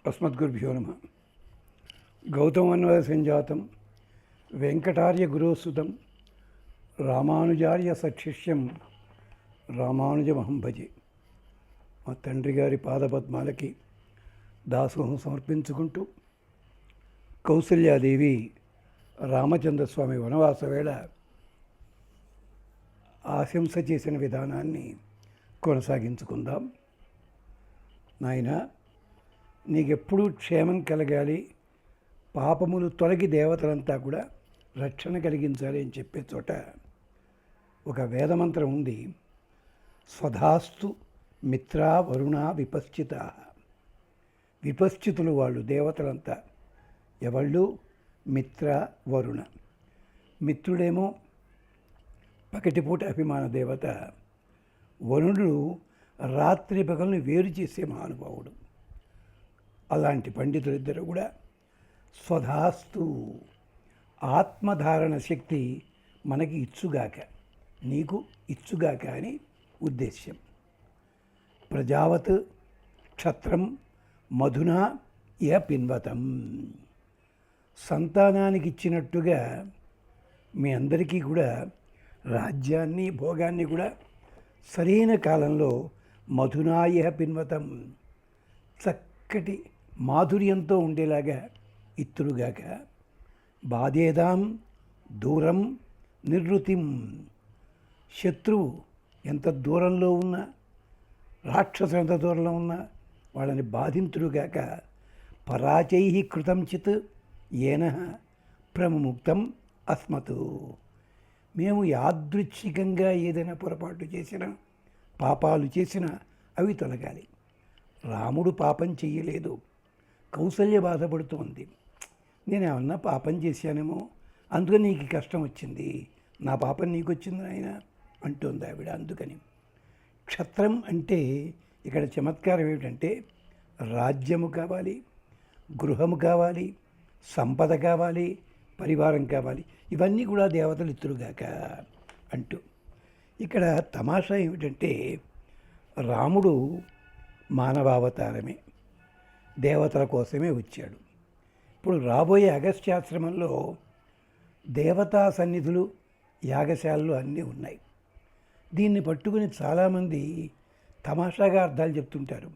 अस्मद्गुरुभ्यो नमः। गौतमन्वयसञ्जातं वेङ्कटार्य गुरोसुतं రామానుజార్య సశిష్యం రామానుజమహం భజే. మా తండ్రి గారి పాదపద్మాలకి దాసోహం సమర్పించుకుంటూ కౌసల్యాదేవి రామచంద్రస్వామి వనవాస వేళ ఆశంస చేసిన విధానాన్ని కొనసాగించుకుందాం. నాయన, నీకెప్పుడూ క్షేమం కలగాలి, పాపములు తొలగి దేవతలంతా కూడా రక్షణ కలిగించాలి అని చెప్పే చోట ఒక వేదమంత్రం ఉంది. స్వధాస్తు మిత్రా వరుణ విపశ్చిత. విపశ్చితులు వాళ్ళు దేవతలంతా. ఎవళ్ళు? మిత్ర వరుణ. మిత్రుడేమో పగటిపూట అభిమాన దేవత, వరుణుడు రాత్రి పగలను వేరు చేసే మహానుభావుడు. అలాంటి పండితులిద్దరూ కూడా స్వధాస్తు, ఆత్మధారణ శక్తి మనకి ఇచ్చుగాక, నీకు ఇచ్చుగాక అని ఉద్దేశ్యం. ప్రజావత్ క్షత్రం మధునా ఇహ పిన్వతం. సంతానానికి ఇచ్చినట్టుగా మీ అందరికీ కూడా రాజ్యాన్ని భోగాన్ని కూడా సరైన కాలంలో మధునా ఇహ పిన్వతం, చక్కటి మాధుర్యంతో ఉండేలాగా ఇత్తురుగాక. బాధేదాం దూరం నిర్వృతిం. శత్రువు ఎంత దూరంలో ఉన్నా, రాక్షసు ఎంత దూరంలో ఉన్నా వాళ్ళని బాధింతురుగాక. పరాచై కృతం చిత్ ఏన ప్రముక్తం అస్మతు. మేము యాదృచ్ఛికంగా ఏదైనా పొరపాటు చేసినా, పాపాలు చేసినా అవి తొలగాలి. రాముడు పాపం చెయ్యలేదు, కౌసల్య బాధపడుతోంది. నేను ఏమన్నా పాపం చేశానేమో, అందుకని నీకు కష్టం వచ్చింది, నా పాపం నీకు వచ్చింది నాయన అంటోంది ఆవిడ. అందుకని క్షత్రం అంటే ఇక్కడ చమత్కారం ఏమిటంటే రాజ్యము కావాలి, గృహము కావాలి, సంపద కావాలి, పరివారం కావాలి. ఇవన్నీ కూడా దేవతలు ఇత్తురుగాక అంటూ. ఇక్కడ తమాషా ఏమిటంటే రాముడు మానవావతారమే, దేవతల కోసమే వచ్చాడు. ఇప్పుడు రాబోయే అగస్త్యాశ్రమంలో దేవతా సన్నిధులు, యాగశాలలు అన్నీ ఉన్నాయి. దీన్ని పట్టుకుని చాలామంది తమాషాగా అర్థాలు చెప్తుంటారు.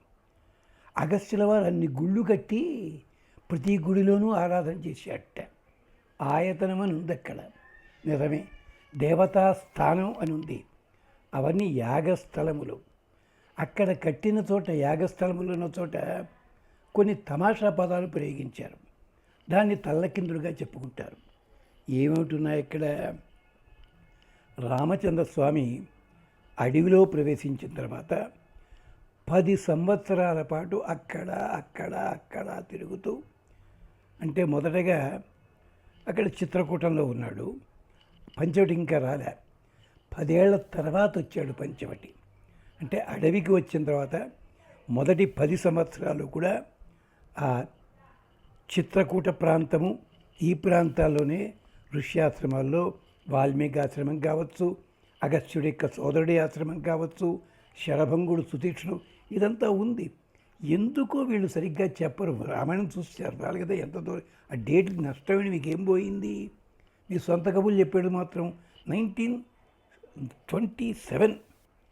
అగస్త్యుల వారు అన్ని గుళ్ళు కట్టి ప్రతి గుడిలోనూ ఆరాధన చేసేట ఆయతనం అని ఉంది అక్కడ. నిజమే, దేవతా స్థానం అని ఉంది. అవన్నీ యాగస్థలములు. అక్కడ కట్టిన చోట, యాగస్థలములు ఉన్న చోట కొన్ని తమాషా పదాలు ప్రయోగించారు. దాన్ని తల్లకిందులుగా చెప్పుకుంటారు. ఏమిటున్నాయి ఇక్కడ? రామచంద్రస్వామి అడవిలో ప్రవేశించిన తర్వాత 10 సంవత్సరాల పాటు అక్కడ తిరుగుతూ, అంటే మొదటగా అక్కడ చిత్రకూటంలో ఉన్నాడు. పంచవటి ఇంకా రాలే. 10 ఏళ్ల తర్వాత వచ్చాడు పంచవటి. అంటే అడవికి వచ్చిన తర్వాత మొదటి 10 సంవత్సరాలు కూడా ఆ చిత్రకూట ప్రాంతము, ఈ ప్రాంతాల్లోనే ఋష్యాశ్రమాల్లో వాల్మీకి ఆశ్రమం కావచ్చు, అగస్త్యుడి యొక్క సోదరుడి ఆశ్రమం కావచ్చు, శరభంగుడు, సుతీక్ష్ణుడు, ఇదంతా ఉంది. ఎందుకో వీళ్ళు సరిగ్గా చెప్పరు. రామాయణం చూస్తారు రాలి కదా, ఎంత దూరం ఆ డేట్కి నష్టమని మీకేం పోయింది? మీ సొంత కబుర్లు చెప్పాడు మాత్రం 1927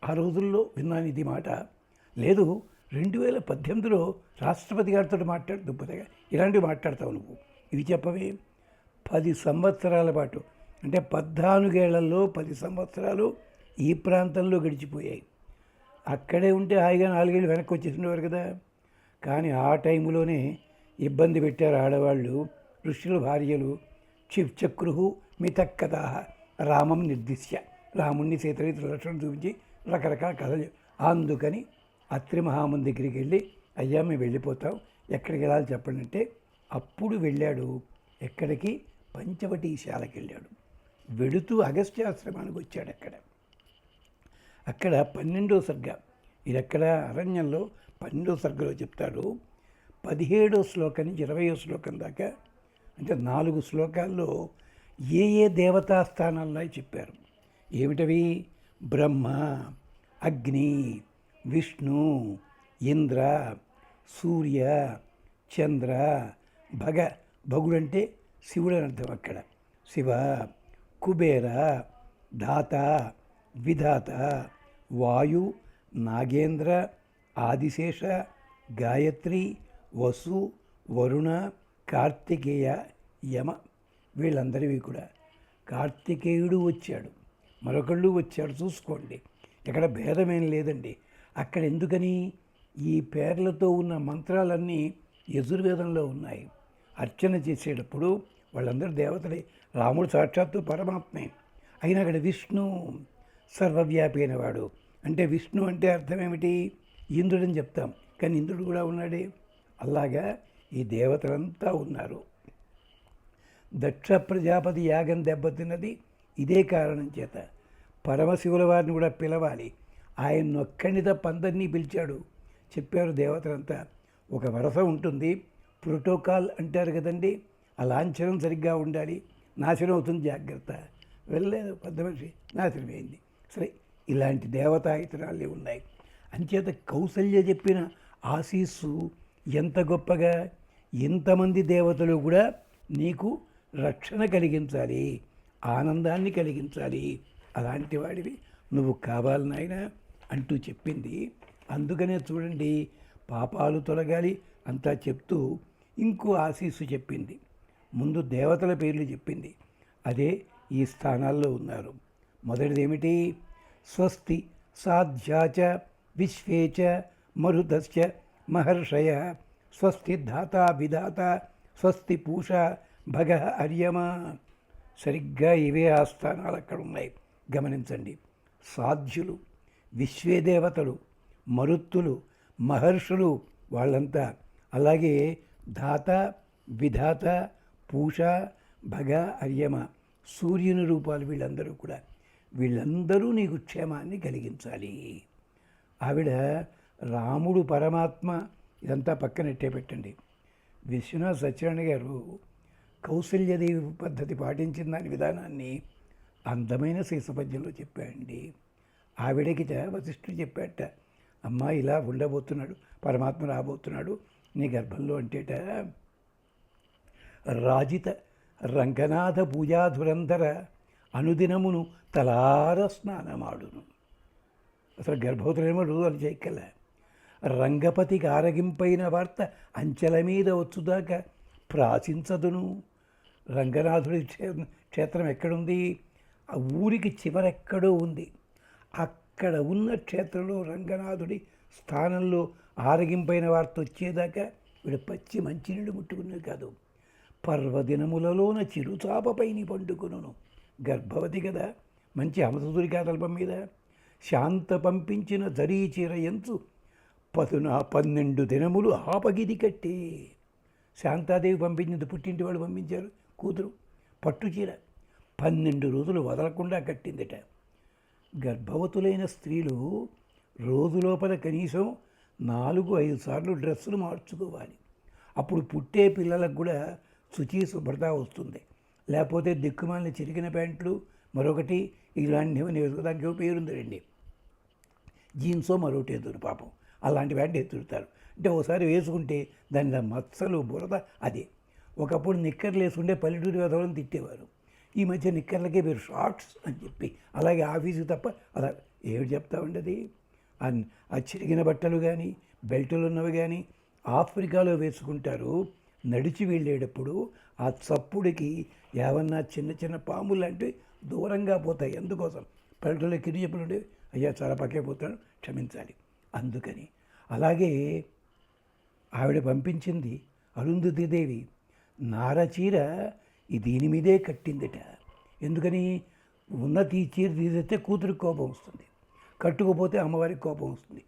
ఆ రోజుల్లో విన్నాను ఇది మాట. లేదు 2018లో రాష్ట్రపతి గారితో మాట్లాడు దుబ్బతగా ఇలాంటివి మాట్లాడతావు నువ్వు. ఇవి చెప్పవే. 10 సంవత్సరాల పాటు, అంటే 14 ఏళ్లలో 10 సంవత్సరాలు ఈ ప్రాంతంలో గడిచిపోయాయి. అక్కడే ఉంటే హాయిగా 4 ఏళ్ళు వెనక్కి వచ్చేసినవారు కదా. కానీ ఆ టైంలోనే ఇబ్బంది పెట్టారు ఆడవాళ్ళు, ఋషుల భార్యలు. చక్రుహు మితక్కథా రామం నిర్దిశ్య. రాముణ్ణి సీతరీతి లక్షణం చూపించి రకరకాల కథలు. అందుకని అత్రి మహాముని దగ్గరికి వెళ్ళి, అయ్యా మేము వెళ్ళిపోతాం, ఎక్కడికి వెళ్ళాలి చెప్పండి అంటే అప్పుడు వెళ్ళాడు. ఎక్కడికి? పంచవటీశాలకు వెళ్ళాడు. వెడుతూ అగస్త్యాశ్రమానికి వచ్చాడు. అక్కడ 12వ సర్గ, ఇది ఎక్కడ అరణ్యంలో 12వ సర్గలో చెప్తాడు. 17వ శ్లోకం నుంచి 20వ శ్లోకం దాకా, అంటే 4 శ్లోకాల్లో ఏ దేవతా స్థానాల్లో చెప్పారు. ఏమిటవి? బ్రహ్మ, అగ్ని, విష్ణు, ఇంద్ర, సూర్య, చంద్ర, భగ, భగుడంటే శివుడు అని అర్థం అక్కడ. శివ, కుబేర, ధాత, విధాత, వాయు, నాగేంద్ర, ఆదిశేష, గాయత్రి, వసు, వరుణ, కార్తికేయ, యమ, వీళ్ళందరివి కూడా. కార్తికేయుడు వచ్చాడు, మరొకళ్ళు వచ్చాడు, చూసుకోండి. ఇక్కడ భేదమేం లేదండి. అక్కడ ఎందుకని ఈ పేర్లతో ఉన్న మంత్రాలన్నీ యజుర్వేదంలో ఉన్నాయి. అర్చన చేసేటప్పుడు వాళ్ళందరూ దేవతలే. రాముడు సాక్షాత్తు పరమాత్మే. అయినా అక్కడ విష్ణు సర్వవ్యాపి అయినవాడు. అంటే విష్ణు అంటే అర్థం ఏమిటి? ఇంద్రుడని చెప్తాం, కానీ ఇంద్రుడు కూడా ఉన్నాడే. అలాగా ఈ దేవతలంతా ఉన్నారు. దక్ష ప్రజాపతి యాగం దెబ్బతిన్నది ఇదే కారణం చేత. పరమశివుల వారిని కూడా పిలవాలి. ఆయన ఒక్కడిని తప్ప అందరినీ పిలిచాడు. చెప్పారు దేవతలంతా. ఒక వరస ఉంటుంది, ప్రోటోకాల్ అంటారు కదండి. ఆ లాంఛనం సరిగ్గా ఉండాలి. నాశనం అవుతుంది, జాగ్రత్త. వెళ్ళలేదు, పెద్ద మనిషి నాశనమైంది. సరే, ఇలాంటి దేవతాయితనాలే ఉన్నాయి. అంచేత కౌసల్య చెప్పిన ఆశీస్సు ఎంత గొప్పగా, ఇంతమంది దేవతలు కూడా నీకు రక్షణ కలిగించాలి, ఆనందాన్ని కలిగించాలి. అలాంటి వాడివి నువ్వు కావాలి నాయనా అంటూ చెప్పింది. అందుకనే చూడండి, పాపాలు తొలగాలి అంతా చెప్తూ ఇంకో ఆశీస్సు చెప్పింది. ముందు దేవతల పేర్లు చెప్పింది. అదే ఈ స్థానాల్లో ఉన్నారు. మొదటిది ఏమిటి? స్వస్తి సాధ్యాచ విశ్వేచ మరుదశ్చ మహర్షయ, స్వస్తి ధాత విధాత, స్వస్తి పూష భగ అర్యమ. సరిగ్గా ఇవే ఆ స్థానాలు అక్కడ ఉన్నాయి, గమనించండి. సాధ్యులు, విశ్వేదేవతలు, మరుత్తులు, మహర్షులు వాళ్ళంతా. అలాగే ధాత, విధాత, పూష, భగ, అర్యమ, సూర్యుని రూపాలు వీళ్ళందరూ కూడా. వీళ్ళందరూ నీకు క్షేమాన్ని కలిగించాలి. ఆవిడ రాముడు పరమాత్మ, ఇదంతా పక్కనెట్టే పెట్టండి. విశ్వనాథ్ సత్యనారాయణ గారు కౌసల్యదేవి పద్ధతి పాటించిన దాని విధానాన్ని అందమైన శీర్షపద్యంలో చెప్పాడండి. ఆవిడకి వశిష్ఠుడు చెప్పాట, అమ్మ ఇలా ఉండబోతున్నాడు, పరమాత్మ రాబోతున్నాడు నీ గర్భంలో అంటేట, రాజిత రంగనాథ పూజాధురంధర అనుదినమును తలార స్నానమాడును. అసలు గర్భవతులేమో రోజు అని చేయక్కల. రంగపతికి ఆరగింపైన వార్త అంచెల మీద వచ్చుదాకా ప్రాశించదును. రంగనాథుడి క్షేత్రం ఎక్కడుంది? ఆ ఊరికి చివరెక్కడో ఉంది. అక్కడ ఉన్న క్షేత్రంలో రంగనాథుడి స్థానంలో ఆరగింపైన వార్త వచ్చేదాకా వీడు పచ్చి మంచినీళ్ళు ముట్టుకునేది కాదు. పర్వదినములలోన చిరుచాపపైని పండుకొను. గర్భవతి కదా, మంచి హంసదురి కాతల్పం మీద శాంత పంపించిన జరీ చీర ఎంచు 12 దినములు ఆపగిది కట్టే. శాంతాదేవి పంపించింది, పుట్టింటి వాళ్ళు పంపించారు కూతురు, పట్టు చీర 12 రోజులు వదలకుండా కట్టిందిట. గర్భవతులైన స్త్రీలు రోజు లోపల కనీసం 4-5 సార్లు డ్రెస్సులు మార్చుకోవాలి. అప్పుడు పుట్టే పిల్లలకు కూడా శుచి శుభ్రత వస్తుంది. లేకపోతే దిక్కుమాలిన చిరిగిన ప్యాంట్లు మరొకటి ఇలాంటివన్నీ వేసుకోవడానికి పేరుందండి. జీన్సో మరొకటి ఎదురు పాపం అలాంటి ప్యాంట్ ఎత్తుతారు. అంటే ఒకసారి వేసుకుంటే దాని మచ్చలు బురద అదే. ఒకప్పుడు నిక్కర్లు వేసుకుంటే పల్లెటూరు వేదవాళ్ళని తిట్టేవారు. ఈ మధ్య నిక్కర్లకే మీరు షార్ట్స్ అని చెప్పి, అలాగే ఆఫీసు తప్ప అలా ఏమిటి చెప్తా ఉండేది. ఆ చిరిగిన బట్టలు కానీ బెల్టులు ఉన్నవి కానీ ఆఫ్రికాలో వేసుకుంటారు. నడిచి వెళ్ళేటప్పుడు ఆ చప్పుడికి ఏమన్నా చిన్న చిన్న పాములు లాంటివి దూరంగా పోతాయి. అందుకోసం పల్లెటూరులో కింది చెప్పులు ఉండే, అయ్యా చాలా పక్కే పోతాను, క్షమించాలి. అందుకని అలాగే ఆవిడ పంపించింది అరుంధతీదేవి నారచీర దీని మీదే కట్టిందిట. ఎందుకని? ఉన్న చీర తీసేస్తే కూతురికి కోపం వస్తుంది, కట్టుకోపోతే అమ్మవారికి కోపం వస్తుంది.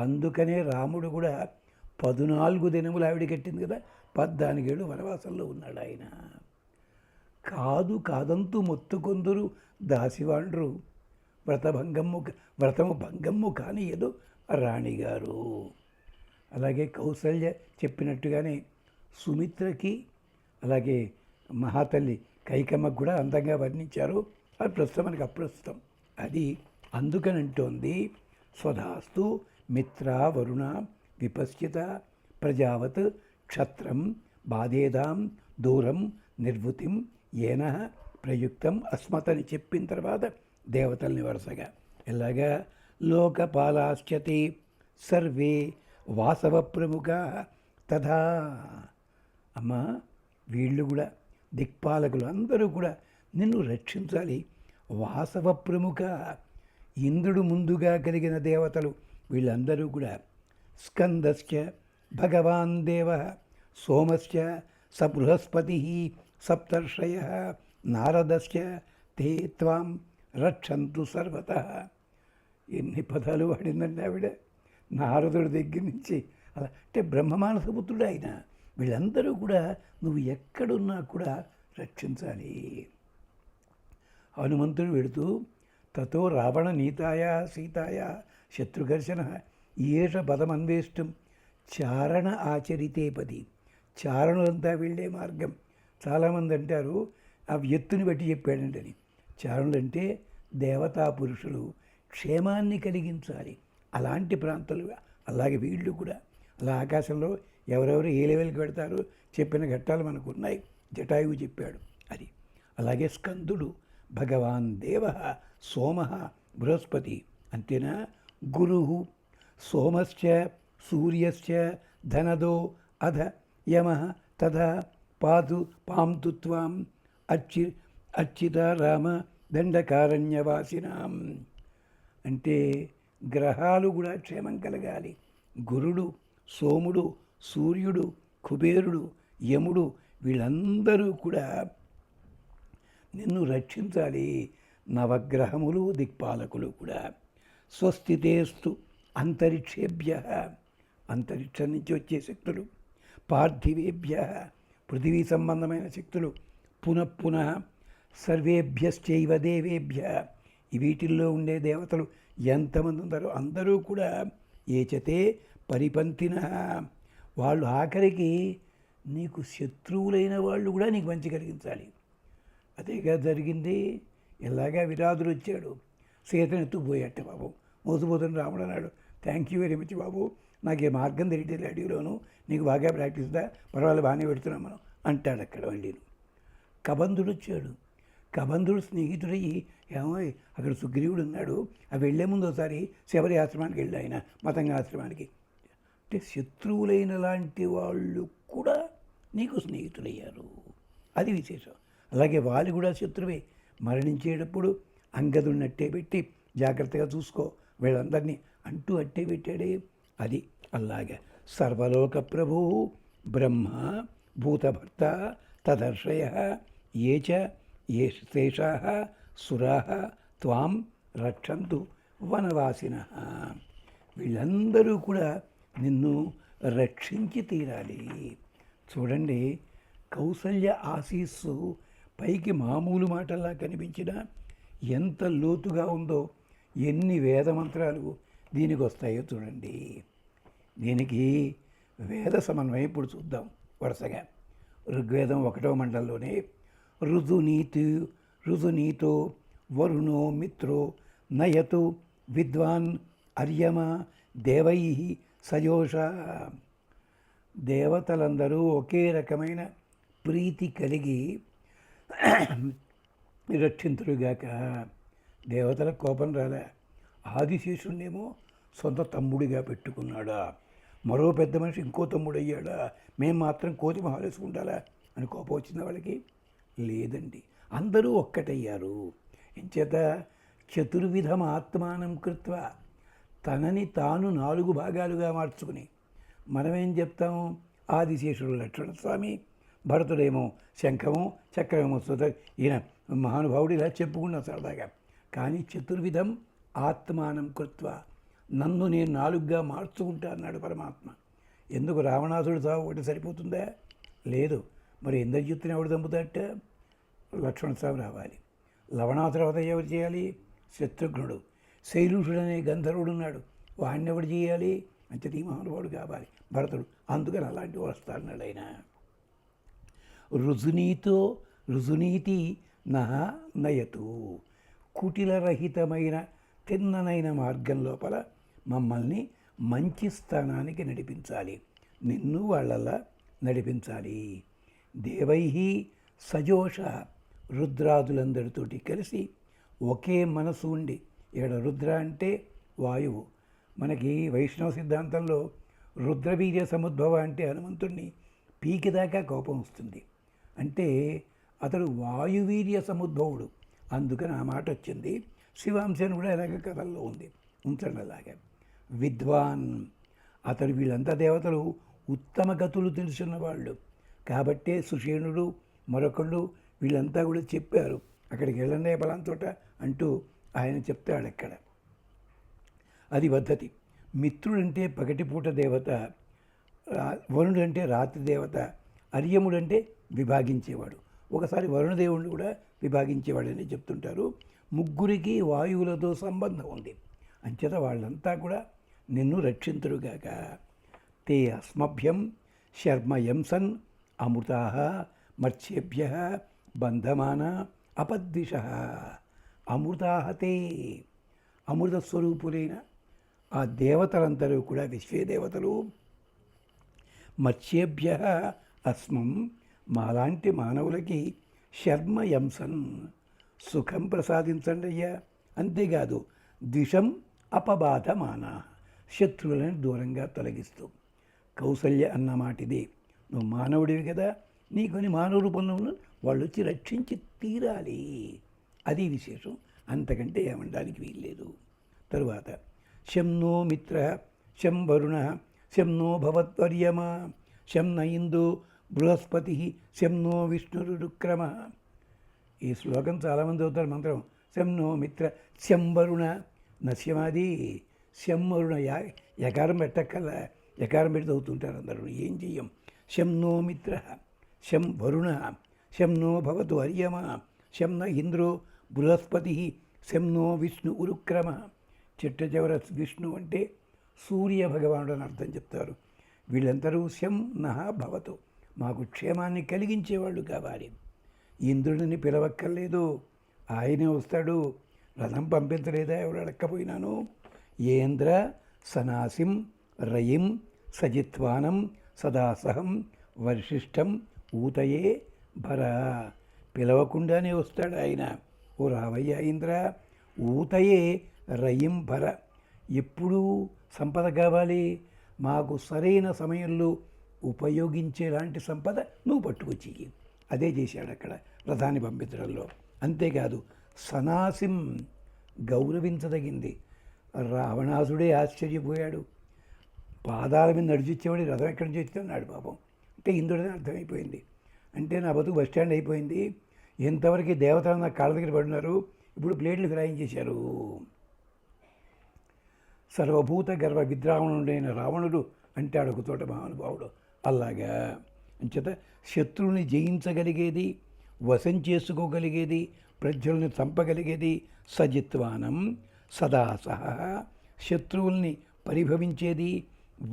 అందుకనే రాముడు కూడా 14 దినములు ఆవిడ కట్టింది కదా, 14 ఏళ్ళు వనవాసంలో ఉన్నాడు ఆయన. కాదంతు మొత్తుకొందురు దాసివాండ్రు వ్రతము భంగమ్ము కాని ఏదో రాణిగారు. అలాగే కౌసల్య చెప్పినట్టుగానే సుమిత్రకి, అలాగే మహాతల్లి కైకమ్మకు కూడా అందంగా వర్ణించారు. అది ప్రస్తుతం మనకి అప్రస్తుతం. అది అందుకనంటోంది స్వధాస్తు మిత్ర వరుణ విపశ్చిత ప్రజావత్ క్షత్రం బాధేదాం దూరం నిర్వృతిం ఏన ప్రయుక్తం అస్మత్ అని చెప్పిన తర్వాత దేవతల్ని వరుసగా ఎలాగా లోకపాలాశ్చతే సర్వే వాసవ ప్రముఖ తథా. అమ్మా వీళ్ళు కూడా దిక్పాలకులు అందరూ కూడా నిన్ను రక్షించాలి. వాసవ ప్రముఖ ఇంద్రుడు ముందుగా కలిగిన దేవతలు వీళ్ళందరూ కూడా స్కందశ్చ భగవాన్ దేవ సోమశ్చ స బృహస్పతి సప్తర్షయ నారదశ్చ తే త్వాం రక్షంతు సర్వతః. ఎన్ని పదాలు వాడిందండి ఆవిడ. నారదుడి దగ్గర నుంచి అలా అంటే బ్రహ్మమానస పుత్రుడు ఆయన. వీళ్ళందరూ కూడా నువ్వు ఎక్కడున్నా కూడా రక్షించాలి. హనుమంతుడు వెడుతూ తతో రావణ నీతాయ సీతాయ శత్రుఘర్షణ ఏష పదమన్వేష్టం చారణ ఆచరితే పది. చారణులంతా వెళ్ళే మార్గం. చాలామంది అంటారు ఆ ఎత్తుని బట్టి చెప్పాడండి అని. చారణులు అంటే దేవతా పురుషులు క్షేమాన్ని కలిగించాలి అలాంటి ప్రాంతాలు. అలాగే వీళ్ళు కూడా అలా ఆకాశంలో ఎవరెవరు ఏ లెవెల్కి పెడతారో చెప్పిన ఘట్టాలు మనకు ఉన్నాయి. జటాయువు చెప్పాడు అది. అలాగే స్కందుడు భగవాన్ దేవ సోమ బృహస్పతి అంతేనా. గురు సోమశ్చ సూర్యశ్చ ధనదో అధ యమ తథా పాతు పాంతు త్వాం అర్చిత రామ దండకారణ్యవాసినాం. అంటే గ్రహాలు కూడా క్షేమం కలగాలి. గురుడు సోముడు సూర్యుడు కుబేరుడు యముడు వీళ్ళందరూ కూడా నిన్ను రక్షించాలి. నవగ్రహములు దిక్పాలకులు కూడా. స్వస్థితేస్తు అంతరిక్షేభ్య అంతరిక్షం నుంచి వచ్చే శక్తులు, పార్థివేభ్య పృథివీ సంబంధమైన శక్తులు, పునఃపునః సర్వేభ్యశ్చైవ దేవేభ్య వీటిల్లో ఉండే దేవతలు ఎంతమంది ఉన్నారో అందరూ కూడా ఏచతే పరిపంతిన వాళ్ళు ఆఖరికి నీకు శత్రువులైన వాళ్ళు కూడా నీకు మంచి కలిగించాలి. అదేగా జరిగింది. ఎలాగా విరాధుడు వచ్చాడు, సీతను ఎత్తుకుపోయాట బాబు. మోసపోతున్న రాముడు అన్నాడు, థ్యాంక్ యూ వెరీ మచ్ బాబు, నాకు ఈ మార్గం తెలియట్లేదు అడవిలోను, నీకు బాగా ప్రాక్టీస్ దా, పర్వాలేదు బాగానే పెడుతున్నాం మనం అంటాడు అక్కడ వండిను. కబంధుడు వచ్చాడు. కబంధుడు స్నేహితుడయ్యి ఏమో అక్కడ సుగ్రీవుడు ఉన్నాడు, అవి వెళ్లే ముందు ఒకసారి శబరి ఆశ్రమానికి వెళ్ళి ఆయన మతంగా ఆశ్రమానికి. అంటే శత్రువులైన లాంటి వాళ్ళు కూడా నీకు స్నేహితులయ్యారు, అది విశేషం. అలాగే వాళ్ళు కూడా శత్రువే. మరణించేటప్పుడు అంగదుడిని అట్టే పెట్టి జాగ్రత్తగా చూసుకో వీళ్ళందరినీ అంటూ అట్టే పెట్టాడే అది. అలాగే సర్వలోక ప్రభు బ్రహ్మ భూతభర్త తదర్షయ ఏచ శేషా సురా త్వాం రక్షంతు వనవాసిన. వీళ్ళందరూ కూడా నిన్ను రక్షించి తీరాలి. చూడండి, కౌసల్య ఆశీస్సు పైకి మామూలు మాటల్లా కనిపించినా ఎంత లోతుగా ఉందో, ఎన్ని వేదమంత్రాలు దీనికి వస్తాయో చూడండి. దీనికి వేద సమన్వయం ఇప్పుడు చూద్దాం వరుసగా. ఋగ్వేదం 1వ మండలంలోనే ఋజునీతో వరుణో మిత్రో నయతు విద్వాన్ అర్యమ దేవై సయోష. దేవతలందరూ ఒకే రకమైన ప్రీతి కలిగి రక్షింతుడుగాక. దేవతల కోపం రాలే. ఆదిశేషుణ్ణేమో సొంత తమ్ముడిగా పెట్టుకున్నాడా, మరో పెద్ద మనిషి ఇంకో తమ్ముడు అయ్యాడా, మేము మాత్రం కోతి మహాలేసుకుంటారా అని కోపం వచ్చింది వాళ్ళకి? లేదండి, అందరూ ఒక్కటయ్యారు. ఎంచేత చతుర్విధం ఆత్మానం కృత్వ, తనని తాను 4 భాగాలుగా మార్చుకుని. మనమేం చెప్తాము? ఆదిశేషుడు లక్ష్మణస్వామి, భరతుడేమో శంఖము చక్రమేమో ఈయన మహానుభావుడు ఇలా చెప్పుకున్నాం సరదాగా. కానీ చతుర్విధం ఆత్మానం కృత్వ, నన్ను నేను 4గా మార్చుకుంటా అన్నాడు పరమాత్మ. ఎందుకు రావణాసుడు సాగు ఒకటి సరిపోతుందా? లేదు. మరి ఇంద్రజిత్తుని ఎవడు చంపుతాట? లక్ష్మణస్వామి రావాలి. లవణాసుర వధ ఎవరు చేయాలి? శత్రుఘ్నుడు. శైలుషుడు అనే గంధర్వుడు ఉన్నాడు, వాడిని ఎవడు చేయాలి? అంటే ఈ మహానుభావుడు కావాలి, భరతుడు. అందుకని అలాంటి వస్తాడు ఆయన. రుజునీతి నయతు, కుటిలరహితమైన తిన్ననైన మార్గం లోపల మమ్మల్ని మంచి స్థానానికి నడిపించాలి. నిన్ను వాళ్ళలా నడిపించాలి. దేవై సజోష, రుద్రాదులందరితోటి కలిసి ఒకే మనసు ఉండి, ఇక్కడ రుద్ర అంటే వాయువు. మనకి వైష్ణవ సిద్ధాంతంలో రుద్రవీర్య సముద్భవ అంటే హనుమంతుడిని పీకిదాకా కోపం వస్తుంది. అంటే అతడు వాయువీర్య సముద్భవుడు, అందుకని ఆ మాట వచ్చింది. శివాంశను కూడా ఇలాగ కథల్లో ఉంది, ఉంచండి అలాగా. విద్వాన్, అతడు వీళ్ళంతా దేవతలు ఉత్తమ గతులు తెలుసున్న వాళ్ళు కాబట్టే సుషేణుడు మరొకళ్ళు వీళ్ళంతా కూడా చెప్పారు, అక్కడికి వెళ్ళండే బలంతోట అంటూ ఆయన చెప్తాడు అక్కడ. అది పద్ధతి. మిత్రుడంటే పగటిపూట దేవత, వరుణుడంటే రాత్రి దేవత, అర్యముడంటే విభాగించేవాడు. ఒకసారి వరుణదేవుడిని కూడా విభాగించేవాడని చెప్తుంటారు. ముగ్గురికి వాయువులతో సంబంధం ఉంది. అంచేత వాళ్ళంతా కూడా నిన్ను రక్షింతురుగాక. తే అస్మభ్యం శర్మయంసన్ అమృతా మత్స్యేభ్య బంధమాన అపద్విష. అమృతా తే, అమృత స్వరూపులైన ఆ దేవతలందరూ కూడా విశ్వే దేవతలు. మత్స్యేభ్య అస్మం, మాలాంటి మానవులకి శర్మయంసన్, సుఖం ప్రసాదించండి అయ్యా. అంతేకాదు ద్విషం అపబాధమాన, శత్రువులను దూరంగా తొలగిస్తూ. కౌసల్య అన్నమాటిది, నువ్వు మానవుడివి కదా, నీకొని మానవ రూపంలో వాళ్ళు వచ్చి రక్షించి తీరాలి. అది విశేషం, అంతకంటే ఏమనడానికి వీల్లేదు. తరువాత శం నో మిత్ర, శం వరుణ, శం నో భవత్వర్యమ, శం న ఇందో బృహస్పతి, శం నో విష్ణురుక్రమ. ఈ శ్లోకం చాలామంది అవుతారు మంత్రం. శం నో మిత్ర, శం వరుణ, నశ్యమాది శం వరుణ, యకారం పెట్టక్కల్లా, యకారం పెడితే అవుతుంటారు అందరూ, ఏం చెయ్యం. శం నో మిత్ర, శం వరుణ, శం నో భవతు అర్యమ, శం న ఇంద్రో బృహస్పతి, శం నో విష్ణు ఉరుక్రమ. చిట్ట చివర విష్ణు అంటే సూర్య భగవానుడు అని అర్థం చెప్తారు. వీళ్ళందరూ శం నహ భవతు, మాకు క్షేమాన్ని కలిగించేవాళ్ళు కావాలి. ఇంద్రుడిని పిలవక్కర్లేదు, ఆయనే వస్తాడు. రథం పంపించలేదా, ఎవరు అడక్కపోయినాను. ఏంద్ర సనాసిం రయిం సజిత్వానం సదాసహం వర్షిష్టం ఊతయే భర. పిలవకుండానే వస్తాడు ఆయన. ఓ రావయ్య ఇంద్ర, ఊతయే రయిం భర. ఎప్పుడు సంపద కావాలి, మాకు సరైన సమయంలో ఉపయోగించేలాంటి సంపద నువ్వు పట్టుకొచ్చి. అదే చేశాడు అక్కడ రథాన్ని పంపించడంలో. అంతేకాదు సనాసిం, గౌరవించదగింది. రావణాసుడే ఆశ్చర్యపోయాడు. పాదాల మీద నడిచిచ్చేవాడు, రథం ఎక్కడి నుంచి వచ్చాడు పాపం. అంటే ఇంద్రుడని అర్థమైపోయింది. అంటే నా బతుకు బస్టాండ్ అయిపోయింది. ఎంతవరకు దేవతలు నా కాళ్ళ దగ్గర పడినారు, ఇప్పుడు ప్లేట్లు గ్రహించేశారు. సర్వభూత గర్వ విద్రావణుడైన రావణుడు అంటాడు ఒక చోట మహానుభావుడు. అలాగా అంచేత శత్రువుని జయించగలిగేది, వశం చేసుకోగలిగేది, ప్రజల్ని చంపగలిగేది సజిత్వానం సదాసహ, శత్రువుల్ని పరిభవించేది.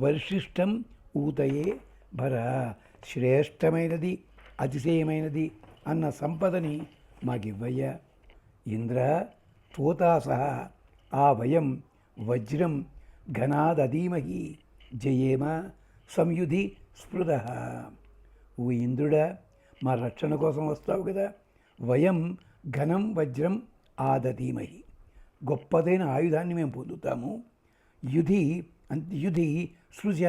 వర్షిష్టం ఊతయే భర, శ్రేష్టమైనది అతిశయమైనది అన్న సంపదని మాకివ్వయ్యా. ఇంద్ర తోతాసహ ఆ వయం వజ్రం ఘనాదధీమహి జయేమ సంయుధి స్పృధ. ఓ ఇంద్రుడా, మా రక్షణ కోసం వస్తావు కదా, వయం ఘనం వజ్రం ఆదధీమహి, గొప్పదైన ఆయుధాన్ని మేము పొందుతాము. యుధి సృజ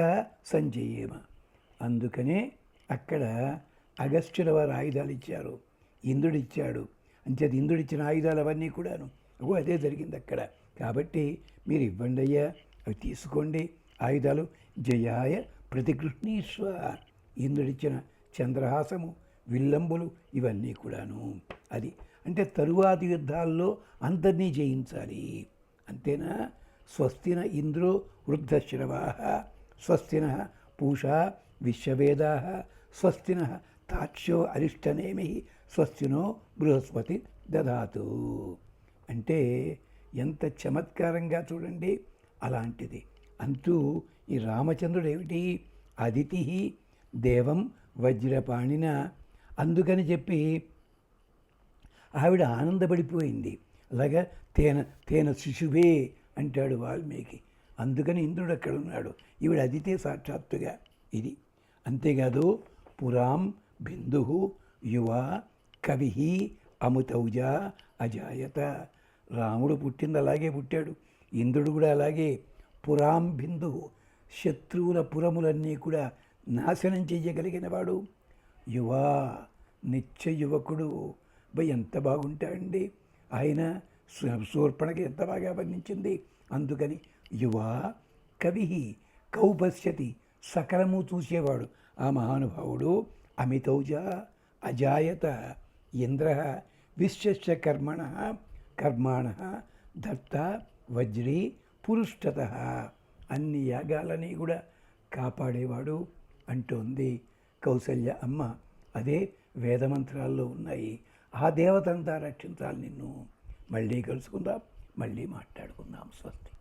సంజయేమ. అందుకనే అక్కడ అగస్త్యుల వారు ఆయుధాలు ఇచ్చారు, ఇంద్రుడిచ్చాడు. అంచేది ఇంద్రుడిచ్చిన ఆయుధాలు అవన్నీ కూడాను అదే జరిగింది అక్కడ. కాబట్టి మీరు ఇవ్వండి అయ్యా, అవి తీసుకోండి ఆయుధాలు. జయాయ ప్రతికృష్ణీశ్వ, ఇంద్రుడిచ్చిన చంద్రహాసము, విల్లంబులు ఇవన్నీ కూడాను. అది అంటే తరువాతి యుద్ధాల్లో అందరినీ జయించాలి. అంతేనా? స్వస్తిన ఇంద్రో వృద్ధశ్రవా, స్వస్తిన పూషా విశ్వవేదా, స్వస్తిన తాక్ష్యో అరిష్టనేమి, స్వస్తినో బృహస్పతి దదాతు. అంటే ఎంత చమత్కారంగా చూడండి. అలాంటిది అంటూ ఈ రామచంద్రుడు ఏమిటి, అదితి దేవం వజ్రపాణిన. అందుకని చెప్పి ఆవిడ ఆనందపడిపోయింది. అలాగా తేన శిశువే అంటాడు వాల్మీకి. అందుకని ఇంద్రుడు అక్కడ ఉన్నాడు. ఈవిడ అదితే సాక్షాత్తుగా ఇది. అంతేకాదు పురాం బిందు యువ కవి అముతౌజ అజాయత. రాముడు పుట్టింది అలాగే పుట్టాడు, ఇంద్రుడు కూడా అలాగే. పురాం బిందు, శత్రువుల పురములన్నీ కూడా నాశనం చెయ్యగలిగిన వాడు. యువ, నిత్య యువకుడు. ఎంత బాగుంటాడండి ఆయన. శూర్పణకి ఎంత బాగా వర్ణించింది. అందుకని యువ కవి కౌపశ్యతి, సకలము చూసేవాడు ఆ మహానుభావుడు. అమితౌజ అజాయత ఇంద్ర విశ్వస్య కర్మాణ దత్త వజ్రీ పురుష్టత. అన్ని యాగాలని కూడా కాపాడేవాడు అంటోంది కౌసల్య అమ్మ. అదే వేదమంత్రాల్లో ఉన్నాయి. ఆ దేవతంతా రక్షించాలి నిన్ను. మళ్ళీ కలుసుకుందాం, మళ్ళీ మాట్లాడుకుందాం. స్వస్తి.